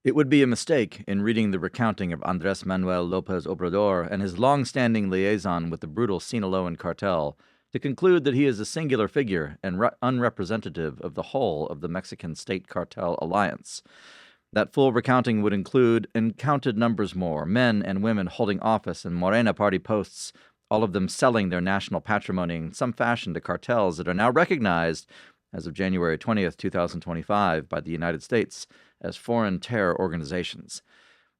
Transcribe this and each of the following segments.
It would be a mistake in reading the recounting of Andrés Manuel López Obrador and his long-standing liaison with the brutal Sinaloan cartel to conclude that he is a singular figure and unrepresentative of the whole of the Mexican state-cartel alliance. That full recounting would include uncounted numbers more, men and women holding office in Morena party posts, all of them selling their national patrimony in some fashion to cartels that are now recognized, as of January 20th, 2025, by the United States as foreign terror organizations.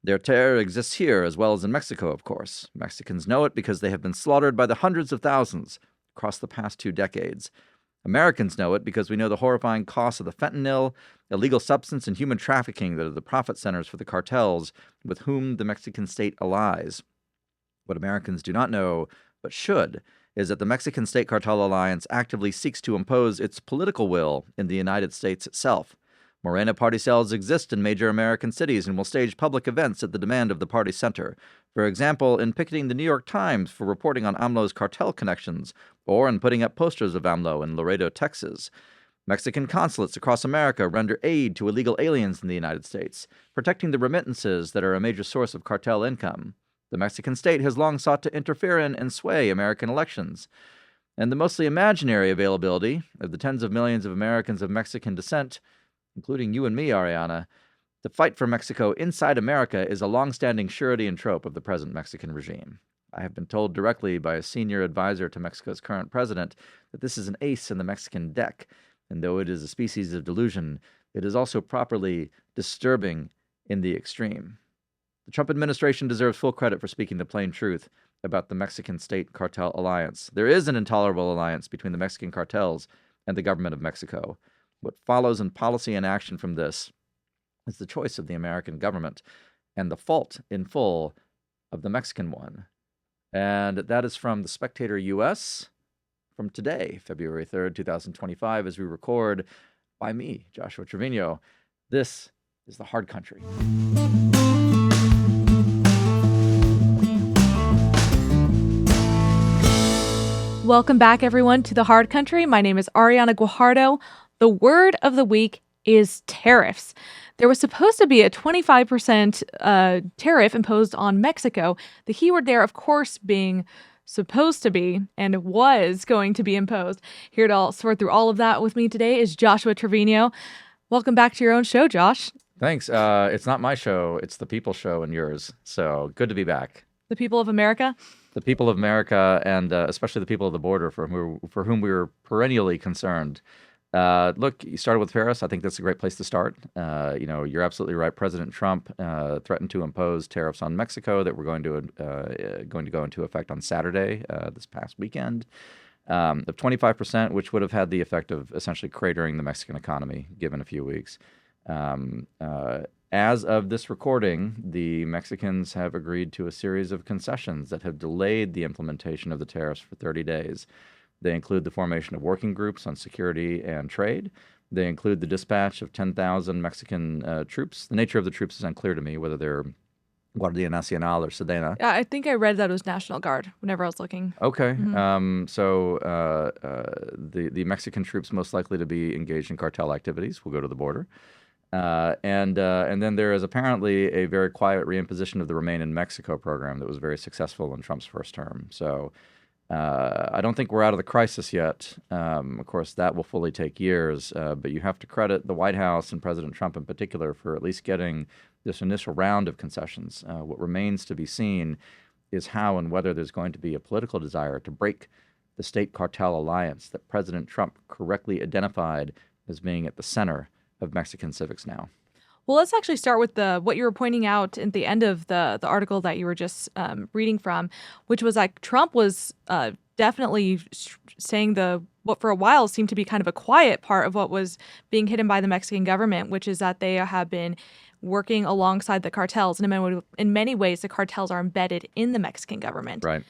Their terror exists here as well as in Mexico, of course. Mexicans know it because they have been slaughtered by the hundreds of thousands across the past 2 decades. Americans know it because we know the horrifying costs of the fentanyl, illegal substance, and human trafficking that are the profit centers for the cartels with whom the Mexican state allies. What Americans do not know, but should, is that the Mexican State Cartel Alliance actively seeks to impose its political will in the United States itself. Morena party cells exist in major American cities and will stage public events at the demand of the party center. For example, in picketing the New York Times for reporting on AMLO's cartel connections, or in putting up posters of AMLO in Laredo, Texas. Mexican consulates across America render aid to illegal aliens in the United States, protecting the remittances that are a major source of cartel income. The Mexican state has long sought to interfere in and sway American elections. And the mostly imaginary availability of the tens of millions of Americans of Mexican descent, including you and me, Ariana, to fight for Mexico inside America is a long-standing surety and trope of the present Mexican regime. I have been told directly by a senior advisor to Mexico's current president that this is an ace in the Mexican deck, and though it is a species of delusion, it is also properly disturbing in the extreme. The Trump administration deserves full credit for speaking the plain truth about the Mexican State Cartel Alliance. There is an intolerable alliance between the Mexican cartels and the government of Mexico. What follows in policy and action from this is the choice of the American government and the fault in full of the Mexican one. And that is from The Spectator US from today, February 3rd, 2025, as we record by me, Joshua Treviño. This is The Hard Country. Welcome back, everyone, to The Hard Country. My name is Ariana Guajardo. The word of the week is tariffs. There was supposed to be a 25% tariff imposed on Mexico. The keyword there, of course, being supposed to be and was going to be imposed. Here to sort through all of that with me today is Joshua Treviño. Welcome back to your own show, Josh. Thanks. It's not my show. It's the people's show and yours. So good to be back. The people of America? The people of America, and especially the people of the border for whom we were perennially concerned. Look, you started with Paris. I think that's a great place to start. You're absolutely right. President Trump threatened to impose tariffs on Mexico that were going to go into effect on Saturday, this past weekend, of 25%, which would have had the effect of essentially cratering the Mexican economy given a few weeks. As of this recording, the Mexicans have agreed to a series of concessions that have delayed the implementation of the tariffs for 30 days. They include the formation of working groups on security and trade. They include the dispatch of 10,000 Mexican troops. The nature of the troops is unclear to me, whether they're Guardia Nacional or Sedena. I think I read that it was National Guard whenever I was looking. Okay. Mm-hmm. The Mexican troops most likely to be engaged in cartel activities will go to the border. And then there is apparently a very quiet reimposition of the Remain in Mexico program that was very successful in Trump's first term. So I don't think we're out of the crisis yet. Of course, that will fully take years, but you have to credit the White House and President Trump in particular for at least getting this initial round of concessions. What remains to be seen is how and whether there's going to be a political desire to break the state cartel alliance that President Trump correctly identified as being at the center of Mexican civics now. Well, let's actually start with what you were pointing out at the end of the article that you were just reading from, which was like Trump was definitely saying what for a while seemed to be kind of a quiet part of what was being hidden by the Mexican government, which is that they have been working alongside the cartels. And in many ways, the cartels are embedded in the Mexican government. Right.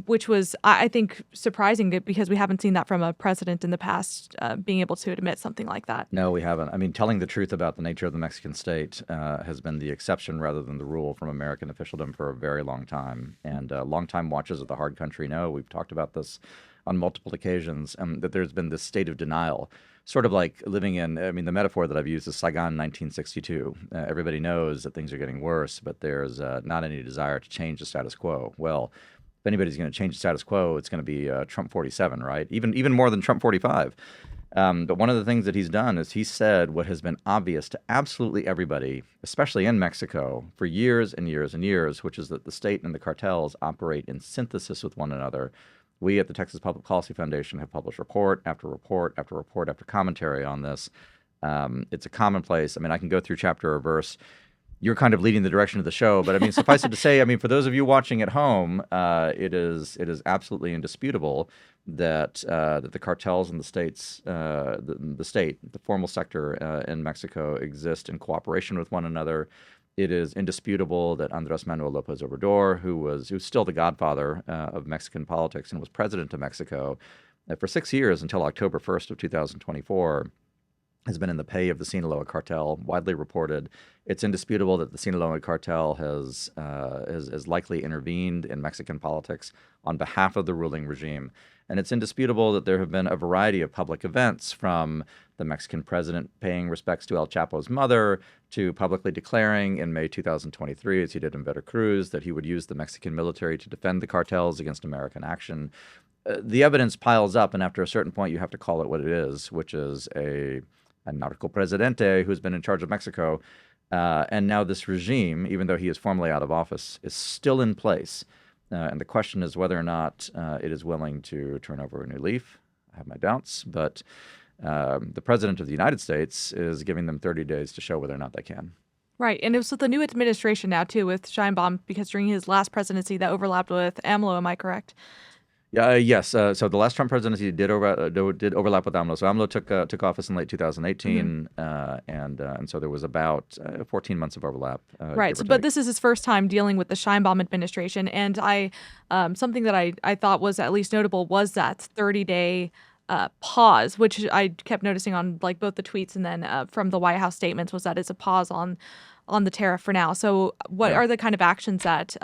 which was, I think, surprising because we haven't seen that from a president in the past, being able to admit something like that. No, we haven't. I mean, telling the truth about the nature of the Mexican state has been the exception rather than the rule from American officialdom for a very long time. And longtime watchers of the hard country know, we've talked about this on multiple occasions, that there's been this state of denial, sort of like living in, I mean, the metaphor that I've used is Saigon 1962. Everybody knows that things are getting worse, but there's not any desire to change the status quo. Well, if anybody's going to change the status quo, it's going to be Trump 47, right? Even more than Trump 45. But one of the things that he's done is he said what has been obvious to absolutely everybody, especially in Mexico, for years and years and years, which is that the state and the cartels operate in synthesis with one another. We at the Texas Public Policy Foundation have published report after report after report after commentary on this. It's a commonplace. I mean, I can go through chapter or verse. You're kind of leading the direction of the show, but I mean, suffice it to say, I mean, for those of you watching at home, it is absolutely indisputable that that the cartels in the states, the formal sector in Mexico, exist in cooperation with one another. It is indisputable that Andrés Manuel López Obrador, who's still the godfather of Mexican politics and was president of Mexico for 6 years until October 1st of 2024, has been in the pay of the Sinaloa cartel, widely reported. It's indisputable that the Sinaloa cartel has likely intervened in Mexican politics on behalf of the ruling regime. And it's indisputable that there have been a variety of public events, from the Mexican president paying respects to El Chapo's mother to publicly declaring in May 2023, as he did in Veracruz, that he would use the Mexican military to defend the cartels against American action. The evidence piles up, and after a certain point, you have to call it what it is, which is a narco presidente who's been in charge of Mexico. And now this regime, even though he is formally out of office, is still in place. And the question is whether or not it is willing to turn over a new leaf. I have my doubts, but the president of the United States is giving them 30 days to show whether or not they can. Right. And it was with the new administration now, too, with Sheinbaum, because during his last presidency that overlapped with AMLO, am I correct? Yes. So the last Trump presidency did overlap with AMLO. So AMLO took office in late 2018, and so there was about 14 months of overlap. Right. But this is his first time dealing with the Sheinbaum administration, and something that I thought was at least notable was that 30-day pause, which I kept noticing on like both the tweets and then from the White House statements, was that it's a pause on the tariff for now. So what are the kind of actions that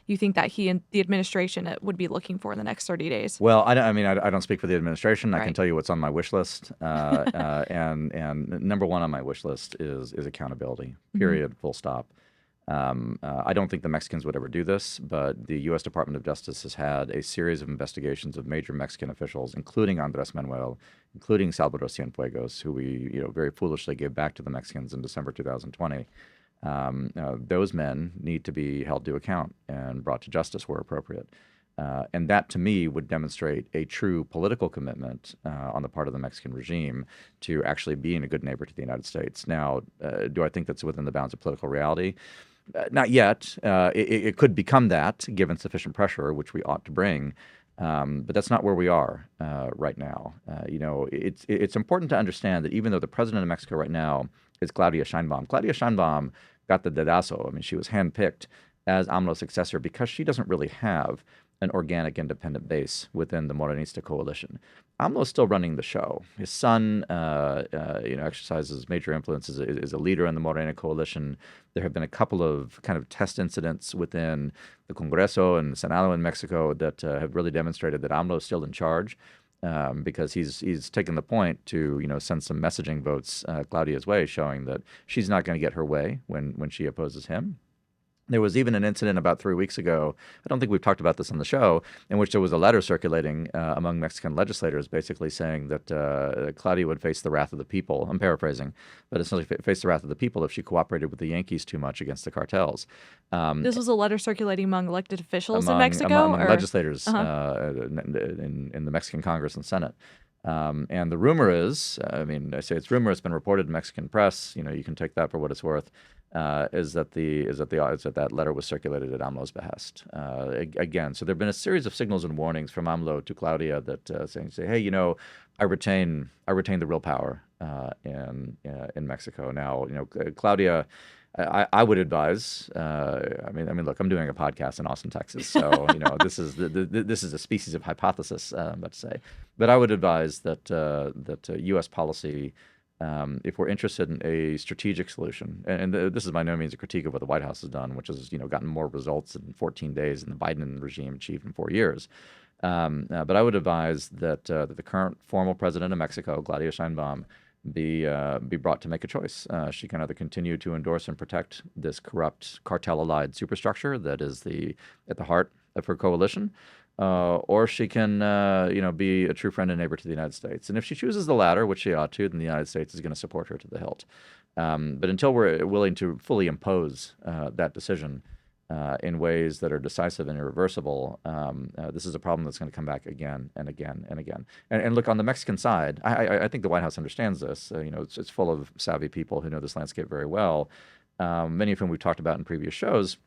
you think that he and the administration would be looking for in the next 30 days? Well, I don't speak for the administration. I can tell you what's on my wish list. And number one on my wish list is accountability, period, full stop. I don't think the Mexicans would ever do this, but the U.S. Department of Justice has had a series of investigations of major Mexican officials, including Andrés Manuel, including Salvador Cienfuegos, who we very foolishly gave back to the Mexicans in December 2020. Those men need to be held to account and brought to justice where appropriate. And that, to me, would demonstrate a true political commitment on the part of the Mexican regime to actually being a good neighbor to the United States. Now, do I think that's within the bounds of political reality? Not yet. It could become that, given sufficient pressure, which we ought to bring. But that's not where we are right now. It's important to understand that even though the president of Mexico right now is Claudia Sheinbaum got the dedazo. I mean, she was handpicked as AMLO's successor because she doesn't really have an organic independent base within the Morenista coalition. AMLO's still running the show. His son, exercises major influence, is a leader in the Morena coalition. There have been a couple of kind of test incidents within the Congreso and Senado in Mexico that have really demonstrated that AMLO is still in charge. Because he's taken the point to send some messaging votes Claudia's way, showing that she's not going to get her way when she opposes him. There was even an incident about 3 weeks ago, I don't think we've talked about this on the show, in which there was a letter circulating among Mexican legislators basically saying that Claudia would face the wrath of the people. I'm paraphrasing, but essentially face the wrath of the people if she cooperated with the Yankees too much against the cartels. This was a letter circulating among elected officials in Mexico? Among legislators in the Mexican Congress and Senate. And the rumor is, I say it's rumor, it's been reported in Mexican press, you can take that for what it's worth, is that that letter was circulated at AMLO's behest. Again, so there have been a series of signals and warnings from AMLO to Claudia that say, hey, I retain the real power in Mexico. Now, Claudia, I would advise. Look, I'm doing a podcast in Austin, Texas, so this is this is a species of hypothesis, let's say. But I would advise that U.S. policy, if we're interested in a strategic solution, and this is by no means a critique of what the White House has done, which has gotten more results in 14 days than the Biden regime achieved in 4 years. But I would advise that the current formal president of Mexico, Claudia Sheinbaum, be brought to make a choice. She can either continue to endorse and protect this corrupt cartel-allied superstructure that is at the heart of her coalition, or she can be a true friend and neighbor to the United States. And if she chooses the latter, which she ought to, then the United States is going to support her to the hilt. But until we're willing to fully impose that decision in ways that are decisive and irreversible, this is a problem that's going to come back again and again and again. And look, on the Mexican side, I think the White House understands this. It's full of savvy people who know this landscape very well, many of whom we've talked about in previous shows.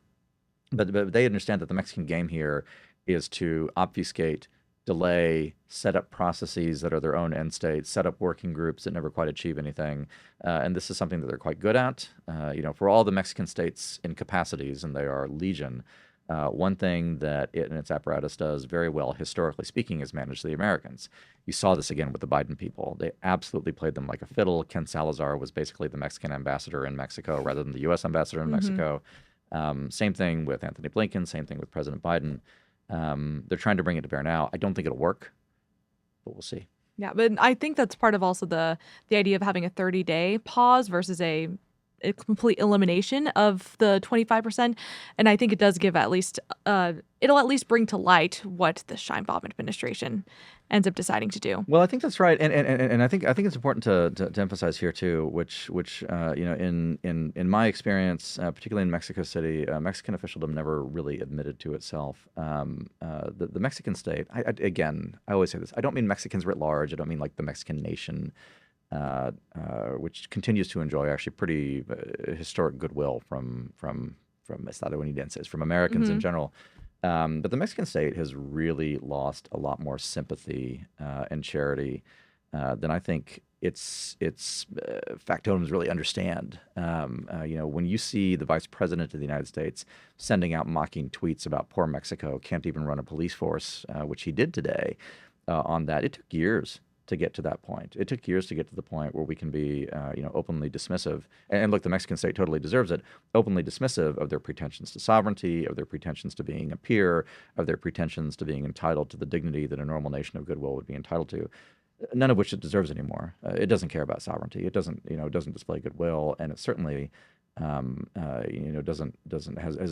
But they understand that the Mexican game here is to obfuscate, delay, set up processes that are their own end states, set up working groups that never quite achieve anything. And this is something that they're quite good at. For all the Mexican states' incapacities, and they are legion, one thing that it and its apparatus does very well, historically speaking, is manage the Americans. You saw this again with the Biden people. They absolutely played them like a fiddle. Ken Salazar was basically the Mexican ambassador in Mexico rather than the U.S. ambassador in Mexico. Same thing with Anthony Blinken, same thing with President Biden. They're trying to bring it to bear now. I don't think it'll work, but we'll see. Yeah, but I think that's part of also the idea of having a 30-day pause versus a complete elimination of the 25%. And I think it does give at least it'll at least bring to light what the Sheinbaum administration ends up deciding to do. Well, I think that's right, and I think it's important to emphasize here too, which in my experience, particularly in Mexico City, Mexican officialdom never really admitted to itself. The Mexican state, I always say this. I don't mean Mexicans writ large. I don't mean like the Mexican nation, which continues to enjoy actually pretty historic goodwill from estadounidenses, from Americans in general. But the Mexican state has really lost a lot more sympathy and charity than I think its factotums really understand. When you see the vice president of the United States sending out mocking tweets about poor Mexico can't even run a police force, which he did today, on that, it took years to get to that point. It took years to get to the point where we can be, openly dismissive. And look, the Mexican state totally deserves it. Openly dismissive of their pretensions to sovereignty, of their pretensions to being a peer, of their pretensions to being entitled to the dignity that a normal nation of goodwill would be entitled to. None of which it deserves anymore. It doesn't care about sovereignty. It doesn't display goodwill, and it certainly, has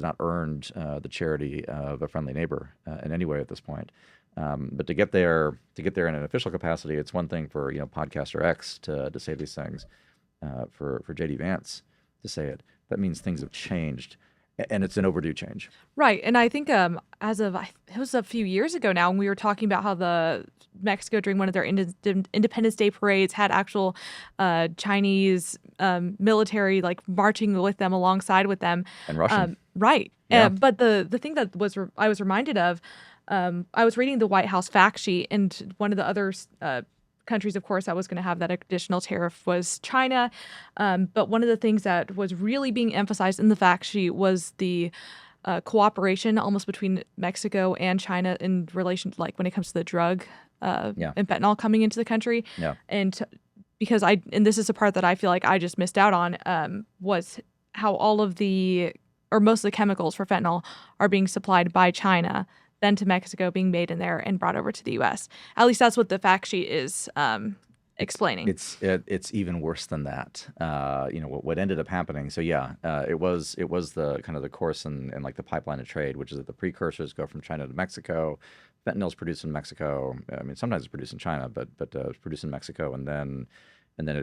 not earned the charity of a friendly neighbor in any way at this point. But to get there in an official capacity, it's one thing for podcaster X to say these things, for JD Vance to say it. That means things have changed, and it's an overdue change. Right, and I think it was a few years ago now, when we were talking about how the Mexico during one of their Independence Day parades had actual Chinese military like marching with them, alongside with them, And Russian, right? yeah. But the thing that I was reminded of. I was reading the White House fact sheet, and one of the other countries, of course, that was going to have that additional tariff was China. But one of the things that was really being emphasized in the fact sheet was the cooperation almost between Mexico and China in relation to, like, when it comes to the drug and fentanyl coming into the country. Yeah. And because and this is a part that I feel like I just missed out on, was how all of most of the chemicals for fentanyl are being supplied by China, then to Mexico, being made in there and brought over to the U.S. At least that's what the fact sheet is explaining. It's even worse than that. What ended up happening. So it was the kind of the course and like the pipeline of trade, which is that the precursors go from China to Mexico. Fentanyl's produced in Mexico. I mean, sometimes it's produced in China, but it's produced in Mexico, and then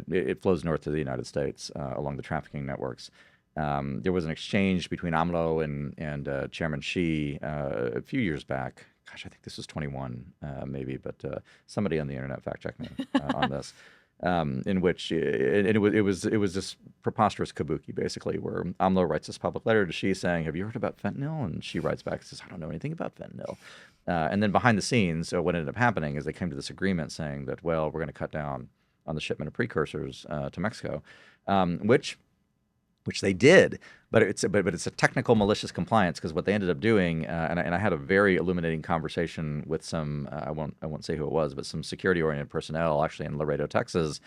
it flows north to the United States along the trafficking networks. There was an exchange between AMLO and Chairman Xi a few years back. Gosh, I think this was 21 maybe, but somebody on the internet fact check me on this. In which it was this preposterous kabuki, basically, where AMLO writes this public letter to Xi saying, "Have you heard about fentanyl?" And Xi writes back and says, "I don't know anything about fentanyl." And then behind the scenes, what ended up happening is they came to this agreement saying that, well, we're going to cut down on the shipment of precursors to Mexico, which which they did. But it's a technical malicious compliance, because what they ended up doing, and I had a very illuminating conversation with some I won't say who it was, but some security oriented personnel actually in Laredo, Texas,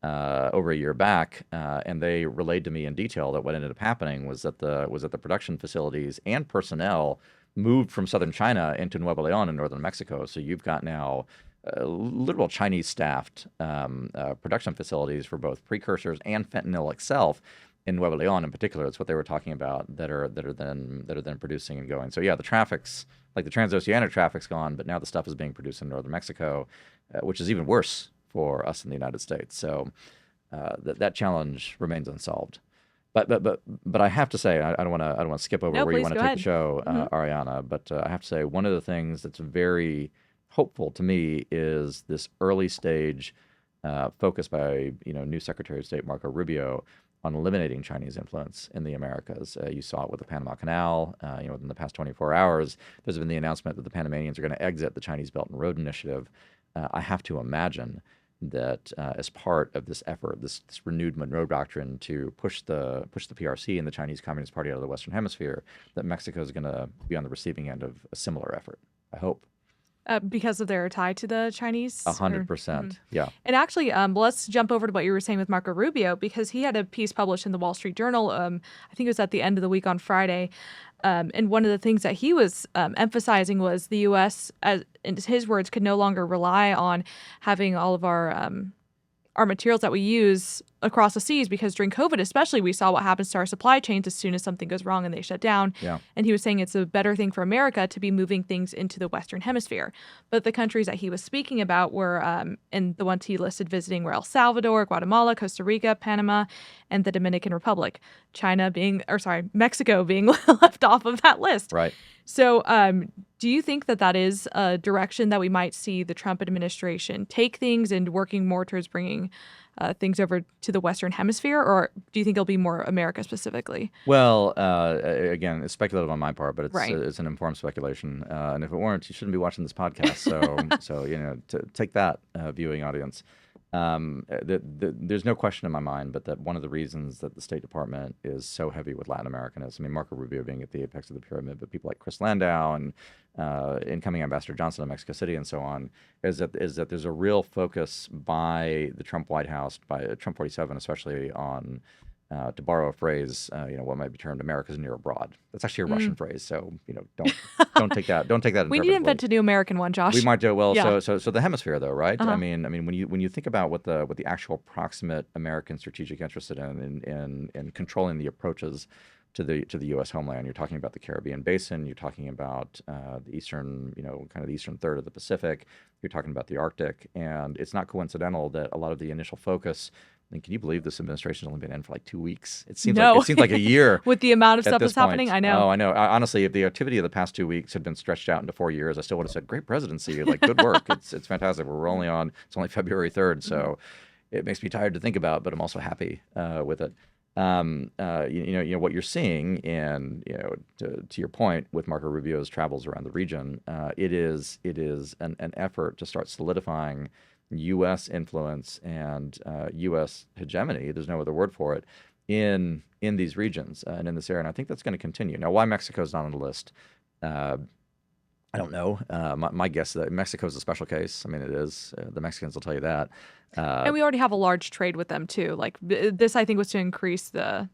over a year back, and they relayed to me in detail that what ended up happening was that the production facilities and personnel moved from southern China into Nuevo Leon in northern Mexico. So you've got now literal Chinese staffed production facilities for both precursors and fentanyl itself in Nuevo Leon in particular. That's what they were talking about, that are then producing and going. So yeah, the traffic's like the transoceanic traffic's gone, but now the stuff is being produced in northern Mexico, which is even worse for us in the United States. So that challenge remains unsolved. But I have to say, I don't want to skip over No, where you please want to go take ahead. the show, Ariana. But I have to say, one of the things that's very hopeful to me is this early stage focus by new Secretary of State Marco Rubio on eliminating Chinese influence in the Americas. You saw it with the Panama Canal. Within the past 24 hours, there's been the announcement that the Panamanians are going to exit the Chinese Belt and Road Initiative. I have to imagine that as part of this effort, this renewed Monroe Doctrine to push the PRC and the Chinese Communist Party out of the Western Hemisphere, that Mexico is going to be on the receiving end of a similar effort. I hope. Because of their tie to the Chinese? 100%. Yeah. And actually, let's jump over to what you were saying with Marco Rubio, because he had a piece published in the Wall Street Journal. I think it was at the end of the week on Friday. And one of the things that he was emphasizing was the U.S., as in his words, could no longer rely on having all of our materials that we use across the seas, because during COVID especially, we saw what happens to our supply chains as soon as something goes wrong and they shut down. Yeah. And he was saying it's a better thing for America to be moving things into the Western Hemisphere. But the countries that he was speaking about were, and the ones he listed visiting were El Salvador, Guatemala, Costa Rica, Panama, and the Dominican Republic. Mexico being left off of that list. Right. So do you think that is a direction that we might see the Trump administration take things and working more towards bringing things over to the Western Hemisphere, or do you think it'll be more America specifically? Well, again, it's speculative on my part, but Right. It's an informed speculation. And if it weren't, you shouldn't be watching this podcast. So take that, viewing audience. There's no question in my mind, but that one of the reasons that the State Department is so heavy with Latin Americanists, I mean, Marco Rubio being at the apex of the pyramid, but people like Chris Landau and incoming Ambassador Johnson in Mexico City and so on, is that there's a real focus by the Trump White House, by Trump 47 especially, on to borrow a phrase, what might be termed America's near abroad. That's actually a Russian phrase, so don't take that. Don't take that. We need to invent a new American one, Josh. We might do well. Yeah. So the hemisphere, though, right? Uh-huh. I mean, when you think about what the actual proximate American strategic interest in controlling the approaches to the U.S. homeland, you're talking about the Caribbean basin. You're talking about the eastern, kind of the eastern third of the Pacific. You're talking about the Arctic, and it's not coincidental that a lot of the initial focus. I mean, can you believe this administration's only been in for like 2 weeks? It seems like a year. With the amount of stuff that's point. happening, I know. Oh, I know. Honestly, if the activity of the past 2 weeks had been stretched out into 4 years, I still would have said, "Great presidency! Like, good work. It's fantastic." It's only February 3rd, so it makes me tired to think about, but I'm also happy with it. What you're seeing, and to your point with Marco Rubio's travels around the region, it is an effort to start solidifying U.S. influence and U.S. hegemony. There's no other word for it in these regions and in this area, and I think that's going to continue. Now, why Mexico's not on the list, I don't know. My guess is that Mexico's a special case. I mean, it is. The Mexicans will tell you that. And we already have a large trade with them too. Like this, I think, was to increase the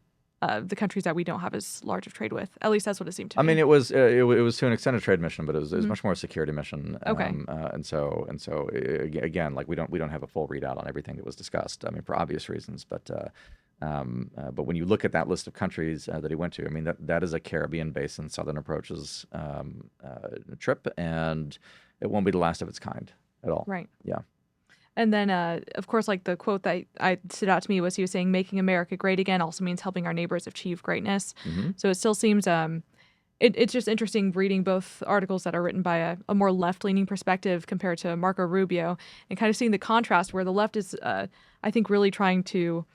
countries that we don't have as large of trade with. At least that's what it seemed to me. I mean, it was to an extended trade mission, but it was much more a security mission. Okay. And so again, like we don't have a full readout on everything that was discussed. I mean, for obvious reasons, but when you look at that list of countries that he went to, I mean, that is a Caribbean basin, Southern approaches trip, and it won't be the last of its kind at all. Right. Yeah. And then, of course, like the quote that I stood out to me was he was saying, "Making America great again also means helping our neighbors achieve greatness." Mm-hmm. So it still seems it's just interesting reading both articles that are written by a more left-leaning perspective compared to Marco Rubio, and kind of seeing the contrast where the left is, I think, really trying to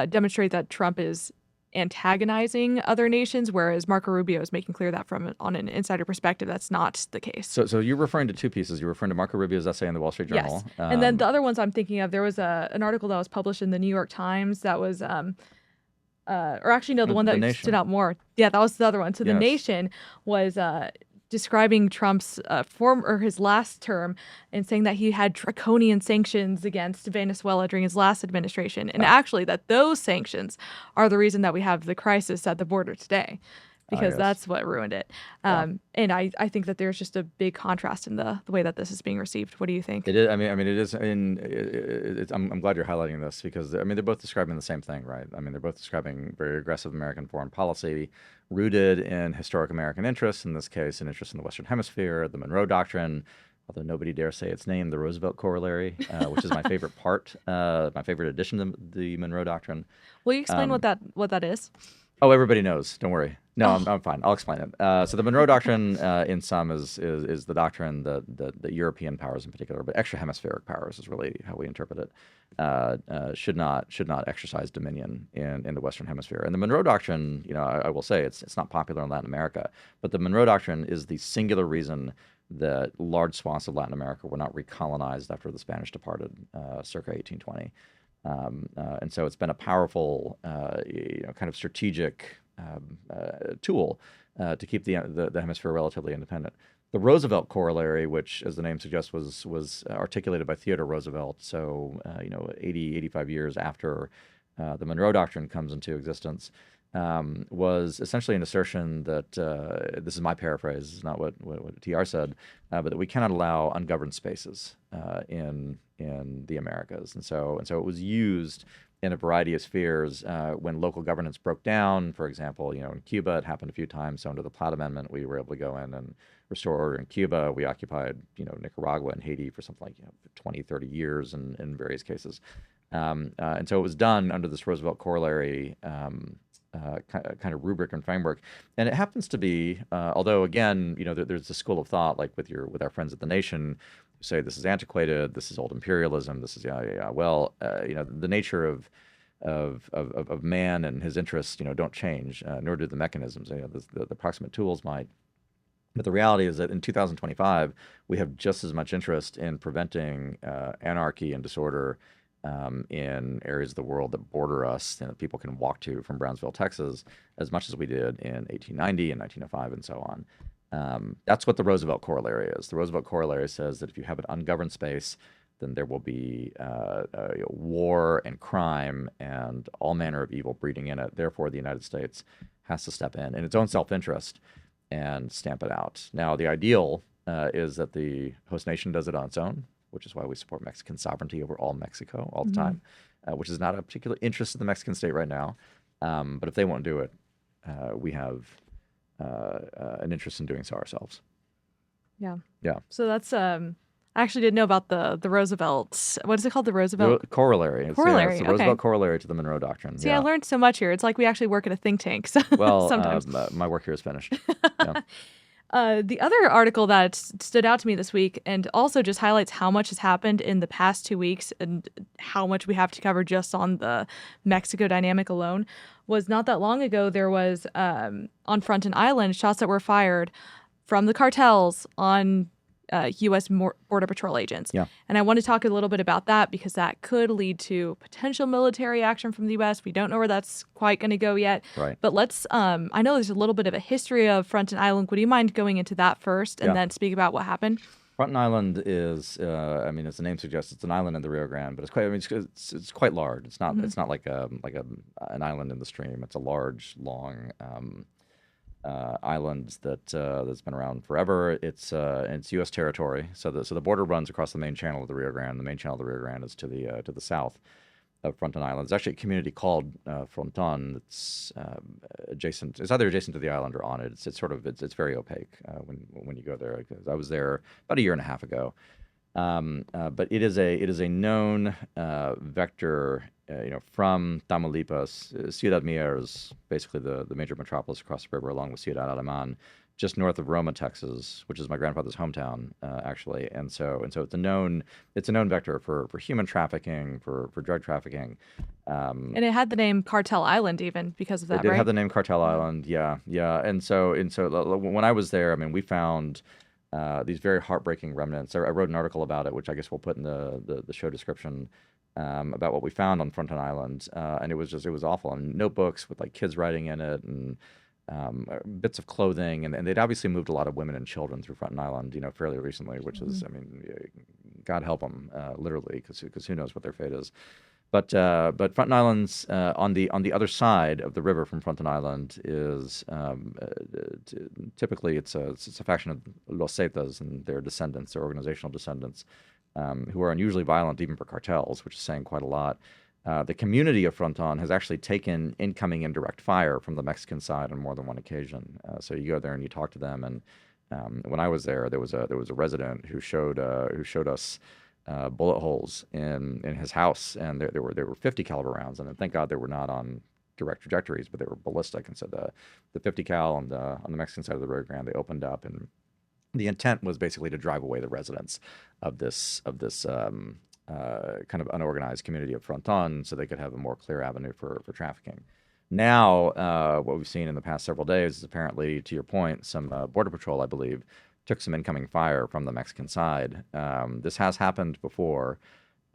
demonstrate that Trump is antagonizing other nations, whereas Marco Rubio is making clear that on an insider perspective, that's not the case. So you're referring to two pieces. You're referring to Marco Rubio's essay in the Wall Street Journal. Yes. And then the other ones I'm thinking of, there was an article that was published in the New York Times that was or actually, no, the one The that Nation. stood out more. Yeah, that was the other one. So the Yes. Nation was describing Trump's his last term and saying that he had draconian sanctions against Venezuela during his last administration, and actually that those sanctions are the reason that we have the crisis at the border today, because Yes. that's what ruined it. And I think that there's just a big contrast in the way that this is being received. What do you think? It is. I mean, it is. I'm glad you're highlighting this because I mean they're both describing the same thing, right? I mean, they're both describing very aggressive American foreign policy, rooted in historic American interests. In this case, an interest in the Western Hemisphere, the Monroe Doctrine. Although nobody dare say its name, the Roosevelt Corollary, which is my favorite part, my favorite addition to the Monroe Doctrine. Will you explain what that is? Oh, everybody knows. Don't worry. No, I'm fine. I'll explain it. So the Monroe Doctrine, in sum, is the doctrine that European powers in particular, but extra hemispheric powers is really how we interpret it, should not exercise dominion in the Western Hemisphere. And the Monroe Doctrine, I will say it's not popular in Latin America, but the Monroe Doctrine is the singular reason that large swaths of Latin America were not recolonized after the Spanish departed, circa 1820. And so it's been a powerful, kind of strategic tool to keep the hemisphere relatively independent. The Roosevelt Corollary, which, as the name suggests, was articulated by Theodore Roosevelt, so 85 years after the Monroe Doctrine comes into existence, was essentially an assertion that this is my paraphrase, this is not what TR said, but that we cannot allow ungoverned spaces in the Americas, and so it was used in a variety of spheres when local governance broke down. For example, in Cuba, it happened a few times. So under the Platt Amendment, we were able to go in and restore order in Cuba. We occupied, Nicaragua and Haiti for something like 20, 30 years in various cases. And so it was done under this Roosevelt Corollary kind of rubric and framework. And it happens to be, although again, there's a school of thought, like with our friends at the Nation, who say this is antiquated, this is old imperialism, this is well, the nature of man and his interests, don't change, nor do the mechanisms. The proximate tools might. But the reality is that in 2025, we have just as much interest in preventing anarchy and disorder in areas of the world that border us, that people can walk to from Brownsville, Texas, as much as we did in 1890 and 1905 and so on. That's what the Roosevelt Corollary is. The Roosevelt Corollary says that if you have an ungoverned space, then there will be war and crime and all manner of evil breeding in it. Therefore, the United States has to step in its own self-interest and stamp it out. Now, the ideal is that the host nation does it on its own, which is why we support Mexican sovereignty over all Mexico all the time, which is not a particular interest of the Mexican state right now. But if they won't do it, we have an interest in doing so ourselves. Yeah. Yeah. So that's I actually didn't know about the Roosevelt. What is it called? The Roosevelt Corollary. Corollary. It's the Roosevelt Corollary to the Monroe Doctrine. See, I learned so much here. It's like we actually work at a think tank. So Well, sometimes. my work here is finished. Yeah. The other article that stood out to me this week and also just highlights how much has happened in the past 2 weeks and how much we have to cover just on the Mexico dynamic alone was not that long ago. There was on Fronton Island shots that were fired from the cartels on U.S. Border Patrol agents. Yeah. And I want to talk a little bit about that because that could lead to potential military action from the U.S. We don't know where that's quite going to go yet. Right. But let's, I know there's a little bit of a history of Fronton Island. Would you mind going into that first and then speak about what happened? Fronton Island is, as the name suggests, it's an island in the Rio Grande, but it's quite large. It's not it's not like an island in the stream. It's a large, long island that's been around forever. It's U.S. territory. So the border runs across the main channel of the Rio Grande. The main channel of the Rio Grande is to the south of Fronton Island. It's actually a community called Fronton. It's adjacent. It's either adjacent to the island or on it. It's very opaque when you go there. I was there about a year and a half ago. But it is a known vector, from Tamaulipas. Ciudad Mía is basically the major metropolis across the river, along with Ciudad Alemán, just north of Roma, Texas, which is my grandfather's hometown, actually. And so it's a known vector for human trafficking, for drug trafficking. And it had the name Cartel Island even because of that, It did right? have the name Cartel Island, yeah. And so when I was there, we found these very heartbreaking remnants. I wrote an article about it, which I guess we'll put in the show description, about what we found on Fronton Island, and it was awful. And notebooks with like kids writing in it, and bits of clothing, and they'd obviously moved a lot of women and children through Fronton Island, fairly recently, which is, I mean, God help them, literally, because who knows what their fate is. But Fronton Island's on the other side of the river from Fronton Island is typically it's a faction of Los Zetas and their descendants, their organizational descendants, who are unusually violent even for cartels, which is saying quite a lot. The community of Fronton has actually taken incoming indirect fire from the Mexican side on more than one occasion. So you go there and you talk to them, and when I was there, there was a resident who showed us bullet holes in his house, and there were 50 caliber rounds, and thank God they were not on direct trajectories, but they were ballistic. And so the 50 cal on the Mexican side of the Rio Grande, they opened up, and the intent was basically to drive away the residents of this kind of unorganized community of Fronton, so they could have a more clear avenue for trafficking. Now, what we've seen in the past several days is apparently, to your point, some Border Patrol, I believe, took some incoming fire from the Mexican side. This has happened before,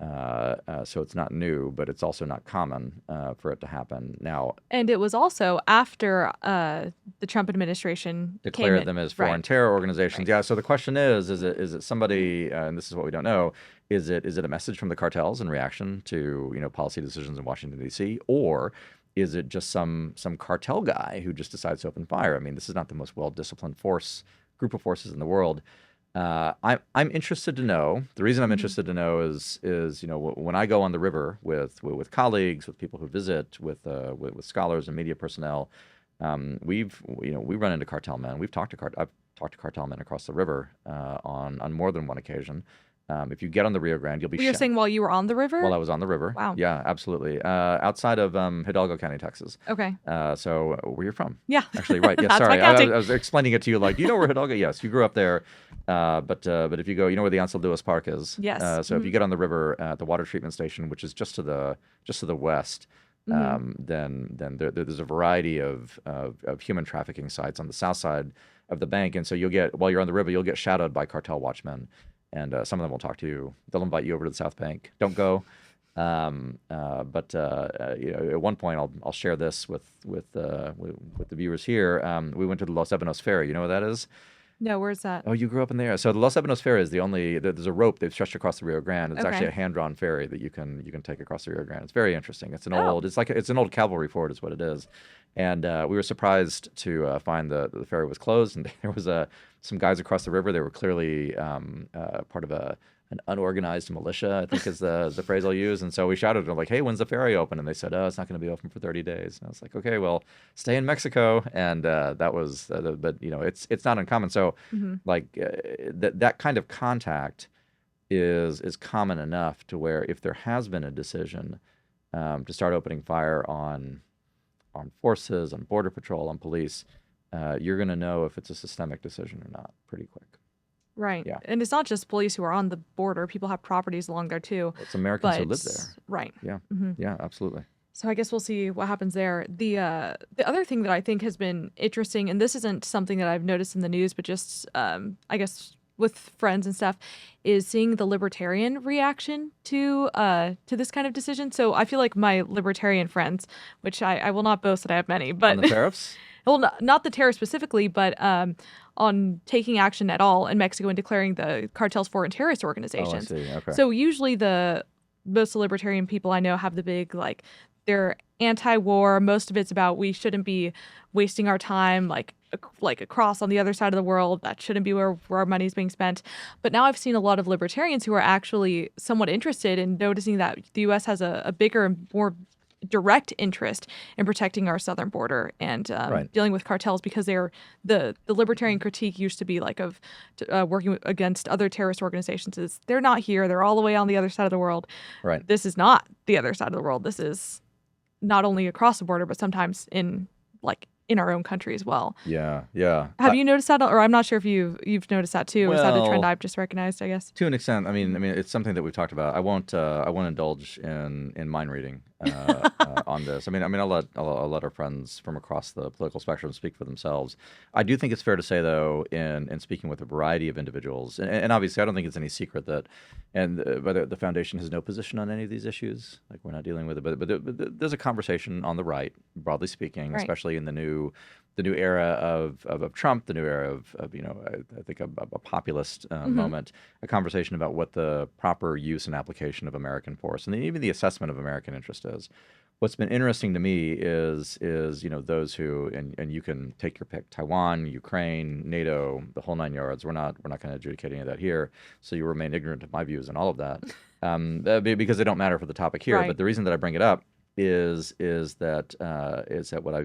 so it's not new, but it's also not common for it to happen now. And it was also after the Trump administration declared them as foreign terror organizations. Yeah. So the question is it somebody? And this is what we don't know. Is it a message from the cartels in reaction to policy decisions in Washington D.C., or is it just some cartel guy who just decides to open fire? I mean, this is not the most well-disciplined group of forces in the world. I'm interested to know. The reason I'm interested to know is when I go on the river with colleagues, with people who visit, with scholars and media personnel, we run into cartel men. I've talked to cartel men across the river on more than one occasion. If you get on the Rio Grande, you'll be. You're saying while you were on the river? While I was on the river. Wow. Yeah, absolutely. Outside of Hidalgo County, Texas. Okay. So where you're from? Yeah. Actually, right. Yeah. Sorry, I was explaining it to you. Like, do you know where Hidalgo? Yes, you grew up there. But if you go, you know where the Ansel Lewis Park is. Yes. So if you get on the river at the water treatment station, which is just to the west, then there's a variety of human trafficking sites on the south side of the bank, and so while you're on the river, you'll get shadowed by cartel watchmen. And some of them will talk to you. They'll invite you over to the South Bank. Don't go. But at one point, I'll share this with the viewers here. We went to the Los Ebanos Ferry. You know what that is? No, where's that? Oh, you grew up in there. So the Los Ebanos Ferry is there's a rope they've stretched across the Rio Grande. It's actually a hand-drawn ferry that you can take across the Rio Grande. It's very interesting. It's an old cavalry fort is what it is. And we were surprised to find the ferry was closed, and there was some guys across the river. They were clearly part of an unorganized militia, I think is the phrase I'll use. And so we shouted at them like, "Hey, when's the ferry open?" And they said, "Oh, it's not going to be open for 30 days." And I was like, "Okay, well, stay in Mexico." And that was, but it's not uncommon. So that kind of contact is common enough to where if there has been a decision to start opening fire on forces, on border patrol, on police, you're going to know if it's a systemic decision or not pretty quick. Right. Yeah. And it's not just police who are on the border. People have properties along there too. It's Americans who live there. Right. Yeah. Yeah, absolutely. So I guess we'll see what happens there. The other thing that I think has been interesting, and this isn't something that I've noticed in the news, but just I guess with friends and stuff, is seeing the libertarian reaction to this kind of decision. So I feel like my libertarian friends, which I will not boast that I have many, but on the tariffs. Well, not the tariffs specifically, but on taking action at all in Mexico and declaring the cartels foreign terrorist organizations. Oh, I see. Okay. So usually most libertarian people I know have the big, like, they're anti-war. Most of it's about we shouldn't be wasting our time like across on the other side of the world. That shouldn't be where our money's being spent. But now I've seen a lot of libertarians who are actually somewhat interested in noticing that the U.S. has a bigger and more direct interest in protecting our southern border and dealing with cartels, because the libertarian critique used to be like of working against other terrorist organizations is they're not here, they're all the way on the other side of the world. Right. This is not the other side of the world. This is not only across the border, but sometimes in our own country as well. Yeah. Have you noticed that, or I'm not sure if you've noticed that too? Or is that a trend I've just recognized, I guess? To an extent. I mean, it's something that we've talked about. I won't indulge in mind reading. on this. I'll let our friends from across the political spectrum speak for themselves. I do think it's fair to say, though, in speaking with a variety of individuals, and obviously I don't think it's any secret that, and whether the foundation has no position on any of these issues, like we're not dealing with it, but there's a conversation on the right, broadly speaking, Right. especially in the new era of Trump, the new era of I think a populist moment, a conversation about what the proper use and application of American force and even the assessment of American interest is. What's been interesting to me is those who, and you can take your pick, Taiwan, Ukraine, NATO, the whole nine yards. We're not going to adjudicate any of that here, so you remain ignorant of my views and all of that, because they don't matter for the topic here. Right. But the reason that I bring it up is that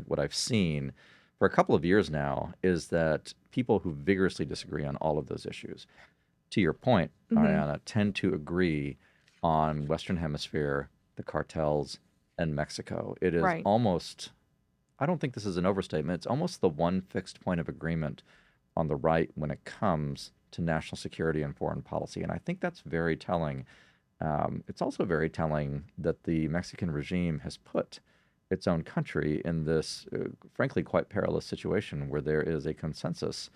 what I've seen for a couple of years now is that people who vigorously disagree on all of those issues, to your point, Ariana, tend to agree on Western Hemisphere, the cartels, and Mexico. It is Right. almost, I don't think this is an overstatement, it's almost the one fixed point of agreement on the right when it comes to national security and foreign policy. And I think that's very telling. It's also very telling that the Mexican regime has put its own country in this, frankly, quite perilous situation where there is a consensus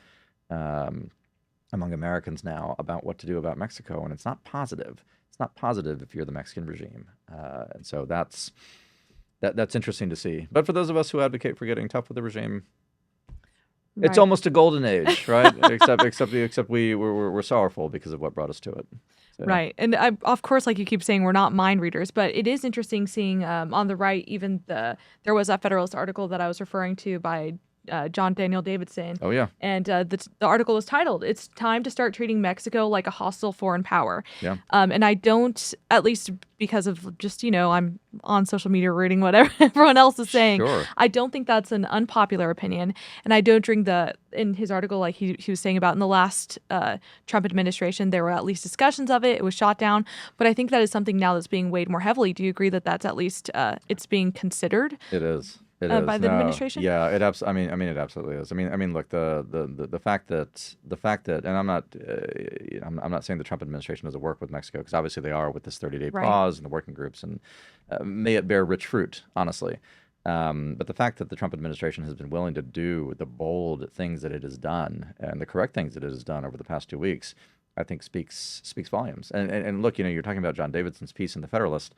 among Americans now about what to do about Mexico, and it's not positive. It's not positive if you're the Mexican regime, and so that's interesting to see. But for those of us who advocate for getting tough with the regime, it's Right. almost a golden age, right? except we're sorrowful because of what brought us to it. So, Right. And of course, like you keep saying, we're not mind readers, but it is interesting seeing on the right, even there was that Federalist article that I was referring to by John Daniel Davidson. Oh yeah, And the article was titled, "It's Time to Start Treating Mexico Like a Hostile Foreign Power." yeah. And I don't, at least because of just, I'm on social media reading whatever everyone else is saying. Sure. I don't think that's an unpopular opinion. And I don't drink in his article, like he was saying about in the last Trump administration, there were at least discussions of it. It was shot down. But I think that is something now that's being weighed more heavily. Do you agree that that's at least, it's being considered? It is. It By is. the No, administration? yeah. It absolutely is. Look, the fact that, and I'm not saying the Trump administration doesn't work with Mexico, because obviously they are with this 30-day Right. pause and the working groups, and may it bear rich fruit, honestly. But the fact that the Trump administration has been willing to do the bold things that it has done and the correct things that it has done over the past 2 weeks, I think speaks volumes. And look, you're talking about John Davidson's piece in the Federalist.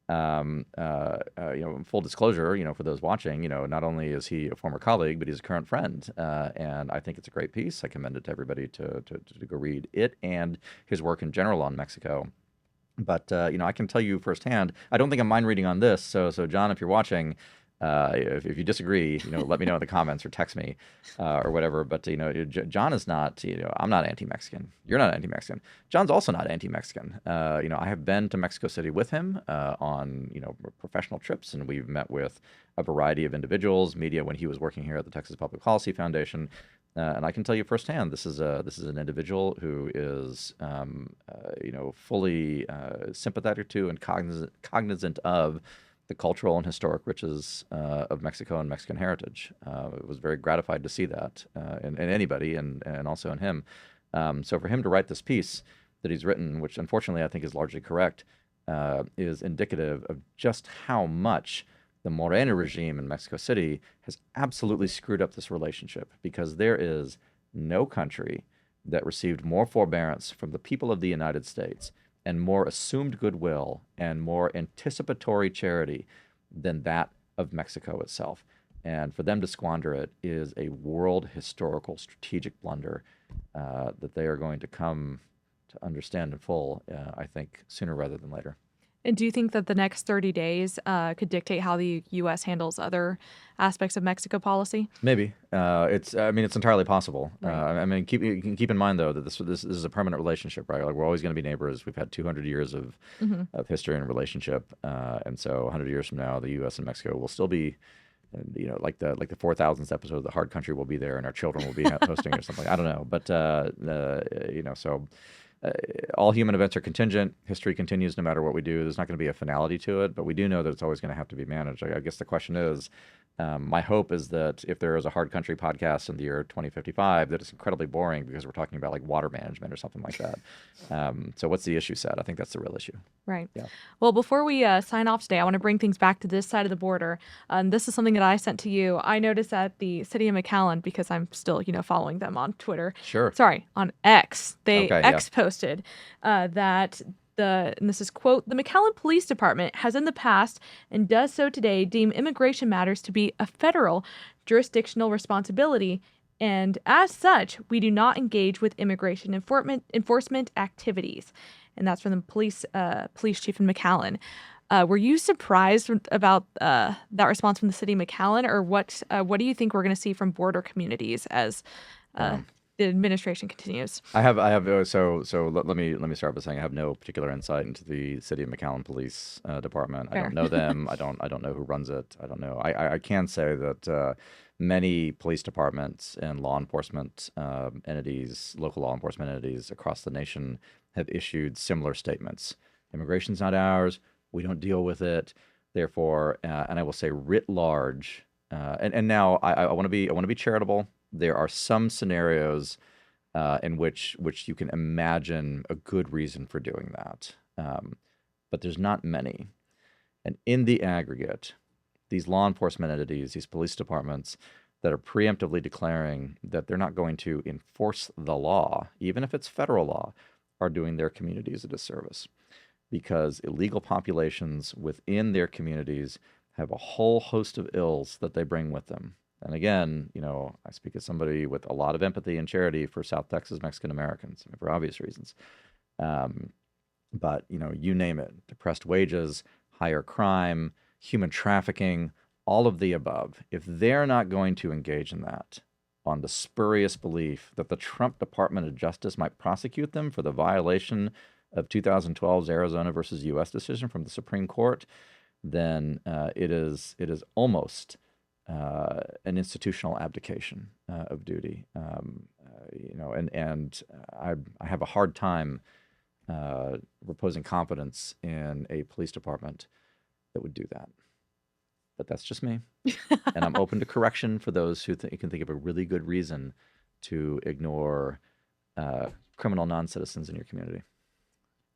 Full disclosure, for those watching, not only is he a former colleague, but he's a current friend. And I think it's a great piece. I commend it to everybody to go read it and his work in general on Mexico. But, I can tell you firsthand, I don't think I'm mind reading on this. So John, if you're watching, if you disagree, let me know in the comments or text me or whatever. But, John is not, I'm not anti-Mexican. You're not anti-Mexican. John's also not anti-Mexican. I have been to Mexico City with him on, professional trips, and we've met with a variety of individuals, media when he was working here at the Texas Public Policy Foundation. And I can tell you firsthand, this is an individual who is, fully sympathetic to and cognizant of the cultural and historic riches of Mexico and Mexican heritage. I was very gratified to see that in anybody, and also in him. So for him to write this piece that he's written, which unfortunately I think is largely correct, is indicative of just how much the Moreno regime in Mexico City has absolutely screwed up this relationship, because there is no country that received more forbearance from the people of the United States and more assumed goodwill and more anticipatory charity than that of Mexico itself. And for them to squander it is a world historical strategic blunder that they are going to come to understand in full, I think, sooner rather than later. And do you think that the next 30 days could dictate how the U.S. handles other aspects of Mexico policy? Maybe. It's entirely possible. Right. Keep in mind though that this is a permanent relationship, right? Like, we're always going to be neighbors. We've had 200 years of history and relationship, and so 100 years from now, the U.S. and Mexico will still be, like the 4,000th episode of The Hard Country will be there, and our children will be hosting or something. I don't know, but so. all human events are contingent. History continues no matter what we do. There's not going to be a finality to it, but we do know that it's always going to have to be managed. I guess the question is, my hope is that if there is a Hard Country podcast in the year 2055, that it's incredibly boring because we're talking about like water management or something like that. So what's the issue set? I think that's the real issue. Right. Yeah. Well, before we sign off today, I want to bring things back to this side of the border. This is something that I sent to you. I noticed that the city of McAllen, because I'm still, following them on Twitter. Sure. Sorry, on X. X posted that and this is quote, the McAllen Police Department has in the past and does so today deem immigration matters to be a federal jurisdictional responsibility, and as such, we do not engage with immigration enforcement activities. And that's from the police chief in McAllen. Were you surprised about that response from the city of McAllen, or what do you think we're going to see from border communities as the administration continues? I have so let me start by saying I have no particular insight into the city of McAllen Police Department. Fair. I don't know them. I don't know who runs it. I don't know. I can say that many police departments and law enforcement entities, local law enforcement entities across the nation have issued similar statements. Immigration's not ours. We don't deal with it. Therefore, and I will say writ large, and now I want to be charitable. There are some scenarios in which you can imagine a good reason for doing that, but there's not many. And in the aggregate, these law enforcement entities, these police departments that are preemptively declaring that they're not going to enforce the law, even if it's federal law, are doing their communities a disservice, because illegal populations within their communities have a whole host of ills that they bring with them. And again, I speak as somebody with a lot of empathy and charity for South Texas Mexican Americans, for obvious reasons. But, you name it, depressed wages, higher crime, human trafficking, all of the above. If they're not going to engage in that on the spurious belief that the Trump Department of Justice might prosecute them for the violation of 2012's Arizona versus U.S. decision from the Supreme Court, then it is almost an institutional abdication of duty, and I have a hard time reposing confidence in a police department that would do that. But that's just me, and I'm open to correction for those who can think of a really good reason to ignore criminal non-citizens in your community.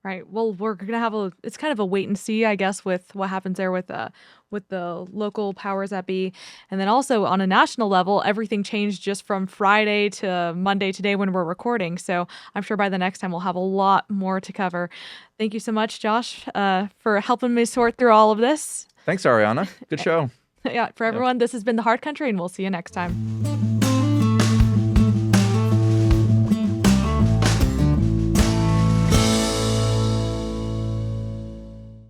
Right. Well, we're going to have it's kind of a wait and see, I guess, with what happens there with the local powers that be. And then also on a national level, everything changed just from Friday to Monday today when we're recording. So I'm sure by the next time we'll have a lot more to cover. Thank you so much, Josh, for helping me sort through all of this. Thanks, Ariana. Good show. Yeah. For everyone, This has been The Hard Country, and we'll see you next time.